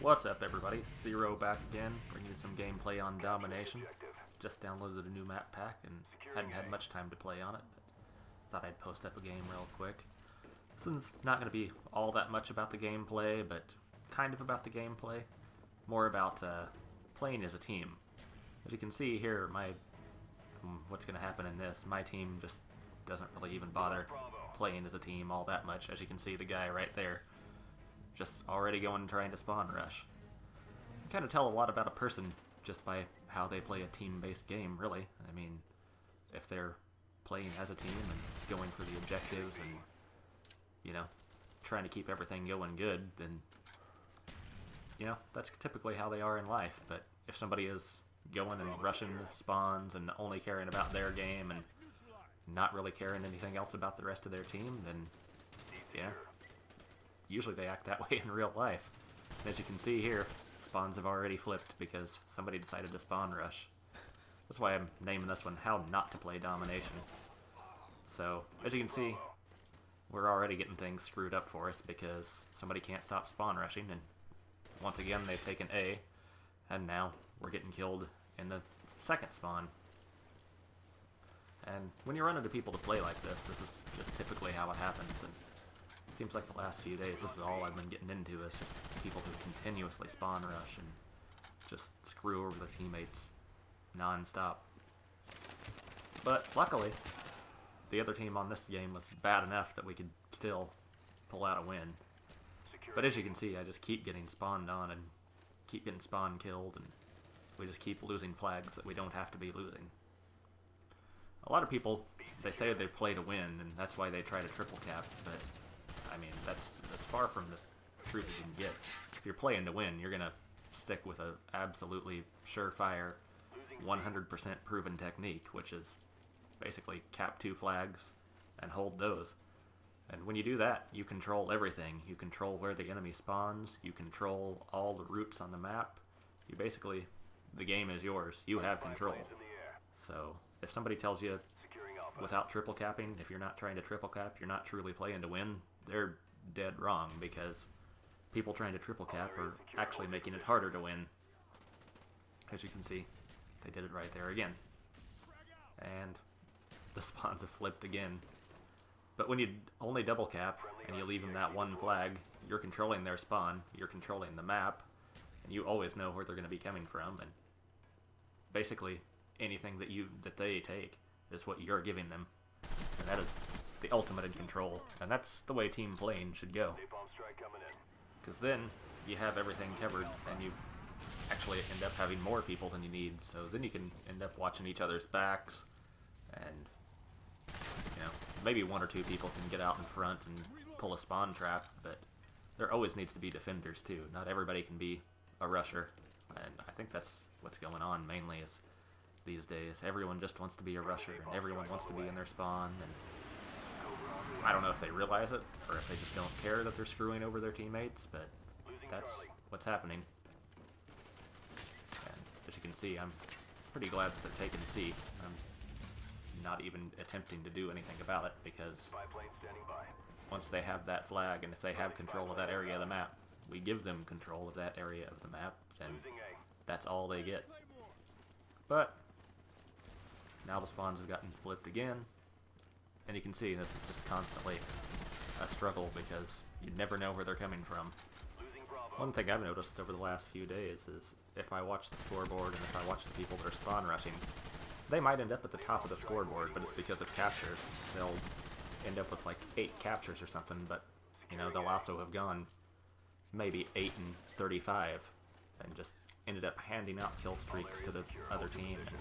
What's up, everybody? Zero back again, bringing you some gameplay on Domination. Just downloaded a new map pack and hadn't had much time to play on it, but thought I'd post up a game real quick. This one's not going to be all that much about the gameplay, but kind of about the gameplay. More about playing as a team. As you can see here, what's going to happen in this, my team just doesn't really even bother playing as a team all that much. As you can see, the guy right there just already going and trying to spawn rush. You can kind of tell a lot about a person just by how they play a team-based game, really. I mean, if they're playing as a team and going for the objectives and, you know, trying to keep everything going good, then, you know, that's typically how they are in life. But if somebody is going and rushing spawns and only caring about their game and not really caring anything else about the rest of their team, then, yeah, usually they act that way in real life. As you can see here, spawns have already flipped because somebody decided to spawn rush. That's why I'm naming this one How Not to Play Domination. So, as you can see, we're already getting things screwed up for us because somebody can't stop spawn rushing, and once again they've taken A, and now we're getting killed in the second spawn. And when you run into people to play like this is just typically how it happens. And it seems like the last few days, this is all I've been getting into, is just people who continuously spawn rush and just screw over their teammates non-stop. But luckily, the other team on this game was bad enough that we could still pull out a win. But as you can see, I just keep getting spawned on and keep getting spawn killed, and we just keep losing flags that we don't have to be losing. A lot of people, they say they play to win, and that's why they try to triple cap, but I mean, that's as far from the truth as you can get. If you're playing to win, you're going to stick with an absolutely surefire, 100% proven technique, which is basically cap 2 flags and hold those. And when you do that, you control everything. You control where the enemy spawns, you control all the routes on the map. You basically, the game is yours. You have control. So, if somebody tells you without triple capping, if you're not trying to triple cap, you're not truly playing to win, they're dead wrong, because people trying to triple cap are actually making it harder to win. As you can see, they did it right there again. And the spawns have flipped again. But when you only double cap and you leave them that one flag, you're controlling their spawn, you're controlling the map, and you always know where they're going to be coming from, and basically anything that they take is what you're giving them. And that is the ultimate in control. And that's the way team playing should go. Because then you have everything covered and you actually end up having more people than you need. So then you can end up watching each other's backs, and you know, maybe one or two people can get out in front and pull a spawn trap, but there always needs to be defenders too. Not everybody can be a rusher. And I think that's what's going on mainly is these days. Everyone just wants to be a rusher, and everyone wants to be in their spawn, and I don't know if they realize it, or if they just don't care that they're screwing over their teammates, but that's what's happening. And as you can see, I'm pretty glad that they're taking C. I'm not even attempting to do anything about it, because once they have that flag, and if they have control of that area of the map, we give them control of that area of the map, and that's all they get. But now the spawns have gotten flipped again, and you can see this is just constantly a struggle because you never know where they're coming from. One thing I've noticed over the last few days is if I watch the scoreboard and if I watch the people that are spawn rushing, they might end up at the top of the scoreboard, but it's because of captures. They'll end up with like 8 captures or something, but you know, they'll also have gone maybe 8 and 35 and just ended up handing out kill streaks to the other team and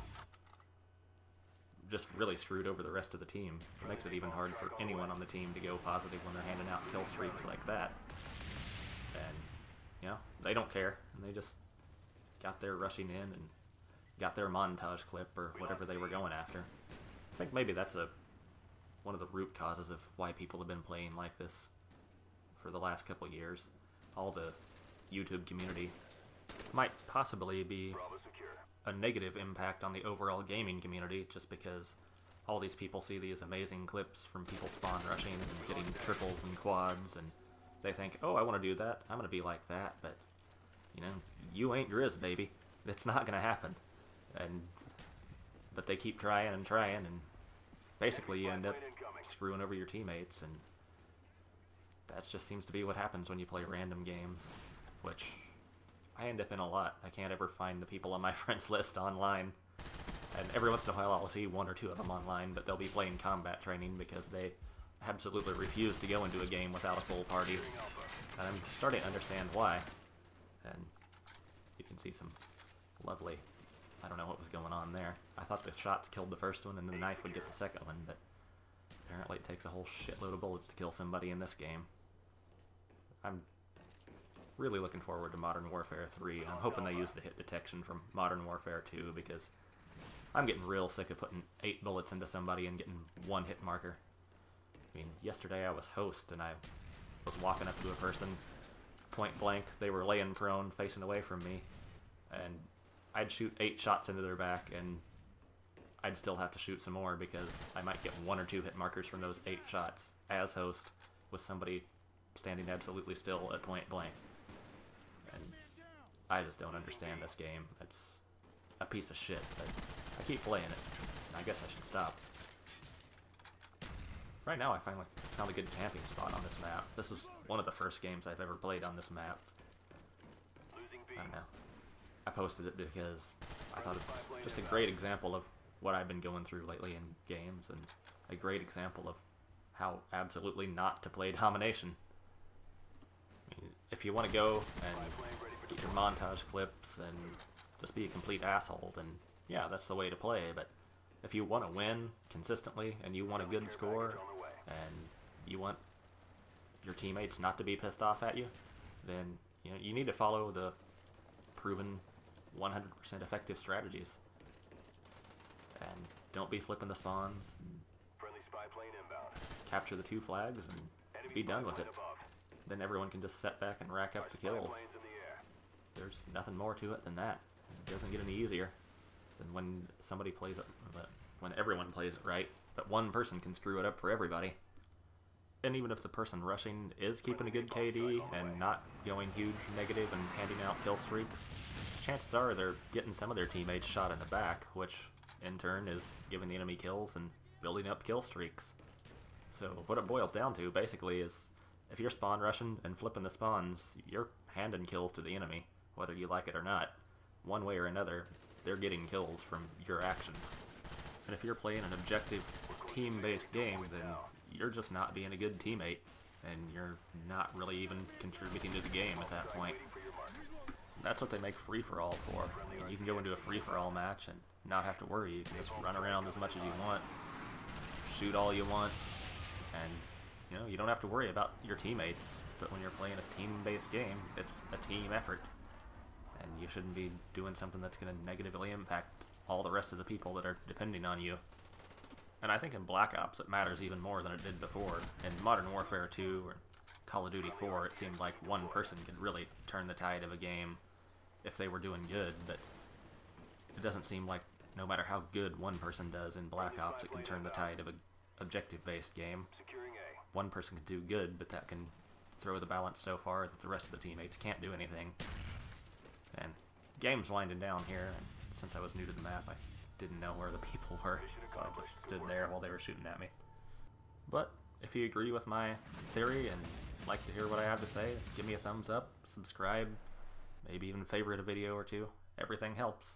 just really screwed over the rest of the team. It makes it even hard for anyone on the team to go positive when they're handing out kill streaks like that. And, you know, they don't care, and they just got their rushing in and got their montage clip or whatever they were going after. I think maybe that's one of the root causes of why people have been playing like this for the last couple years. All the YouTube community might possibly be a negative impact on the overall gaming community, just because all these people see these amazing clips from people spawn rushing and getting triples and quads, and they think, oh, I want to do that, I'm going to be like that, but you know, you ain't Grizz, baby. It's not gonna happen. But they keep trying and trying, and basically you end up screwing over your teammates, and that just seems to be what happens when you play random games, which I end up in a lot. I can't ever find the people on my friends list online, and every once in a while I'll see one or two of them online, but they'll be playing combat training because they absolutely refuse to go into a game without a full party, and I'm starting to understand why. And you can see some lovely, I don't know what was going on there. I thought the shots killed the first one and the knife would get the second one, but apparently it takes a whole shitload of bullets to kill somebody in this game. I'm really looking forward to Modern Warfare 3. I'm hoping they use the hit detection from Modern Warfare 2, because I'm getting real sick of putting 8 bullets into somebody and getting one hit marker. I mean, yesterday I was host and I was walking up to a person, point blank, they were laying prone, facing away from me, and I'd shoot 8 shots into their back, and I'd still have to shoot some more because I might get 1 or 2 hit markers from those 8 shots as host, with somebody standing absolutely still at point blank. And I just don't understand this game. It's a piece of shit, but I keep playing it. I guess I should stop. Right now I finally found a good camping spot on this map. This is one of the first games I've ever played on this map. I don't know. I posted it because I thought it's just a great example of what I've been going through lately in games, and a great example of how absolutely not to play Domination. I mean, if you want to go and get your montage clips and just be a complete asshole, then yeah, that's the way to play. But if you want to win consistently, and you want a good score, and you want your teammates not to be pissed off at you, then you need to follow the proven 100% effective strategies. And don't be flipping the spawns. Capture the 2 flags and be done with it. Then everyone can just sit back and rack up the kills. There's nothing more to it than that. It doesn't get any easier than when somebody plays it, when everyone plays it right, but one person can screw it up for everybody. And even if the person rushing is keeping a good KD and not going huge negative and handing out kill streaks, chances are they're getting some of their teammates shot in the back, which in turn is giving the enemy kills and building up kill streaks. So what it boils down to basically is, if you're spawn rushing and flipping the spawns, you're handing kills to the enemy, whether you like it or not. One way or another, they're getting kills from your actions. And if you're playing an objective, team-based game, then you're just not being a good teammate, and you're not really even contributing to the game at that point. That's what they make free-for-all for. I mean, you can go into a free-for-all match and not have to worry. You can just run around as much as you want, shoot all you want, and you don't have to worry about your teammates. But when you're playing a team-based game, it's a team effort, and you shouldn't be doing something that's going to negatively impact all the rest of the people that are depending on you. And I think in Black Ops it matters even more than it did before. In Modern Warfare 2 or Call of Duty 4, it seemed like one person could really turn the tide of a game if they were doing good, but it doesn't seem like no matter how good one person does in Black Ops, it can turn the tide of an objective-based game. One person can do good, but that can throw the balance so far that the rest of the teammates can't do anything. And game's winding down here, and since I was new to the map, I didn't know where the people were, so I just stood there while they were shooting at me. But if you agree with my theory and like to hear what I have to say, give me a thumbs up, subscribe, maybe even favorite a video or two. Everything helps.